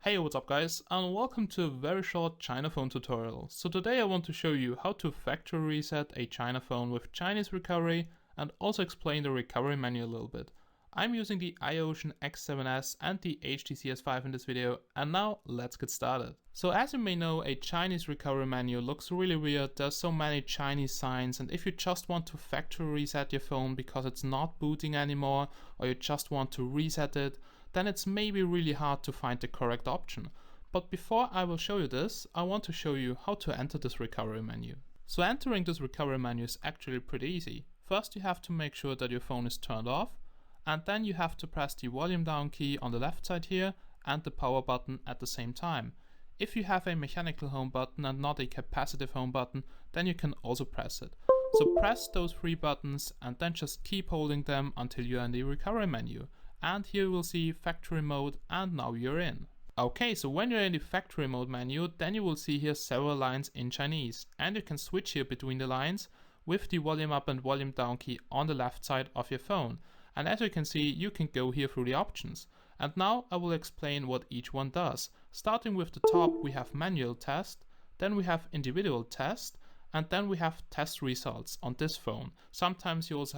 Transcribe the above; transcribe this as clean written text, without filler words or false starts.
Hey, what's up guys, and welcome to a very short China phone tutorial. So today I want to show you how to factory reset a China phone with Chinese recovery and also explain the recovery menu a little bit. I'm using the iOcean X7S and the HTC S5 in this video, and now let's get started. So as you may know, a Chinese recovery menu looks really weird. There's so many Chinese signs, and if you just want to factory reset your phone because it's not booting anymore, or you just want to reset it, then it's maybe really hard to find the correct option. But before I will show you this, I want to show you how to enter this recovery menu. So entering this recovery menu is actually pretty easy. First you have to make sure that your phone is turned off, and then you have to press the volume down key on the left side here and the power button at the same time. If you have a mechanical home button and not a capacitive home button, then you can also press it. So press those three buttons and then just keep holding them until you're in the recovery menu. And here you will see factory mode, and now you're in. Okay, so when you're in the factory mode menu, then you will see here several lines in Chinese, and you can switch here between the lines with the volume up and volume down key on the left side of your phone. And as you can see, you can go here through the options. And now I will explain what each one does. Starting with the top, we have manual test, then we have individual test, and then we have test results on this phone. Sometimes you also have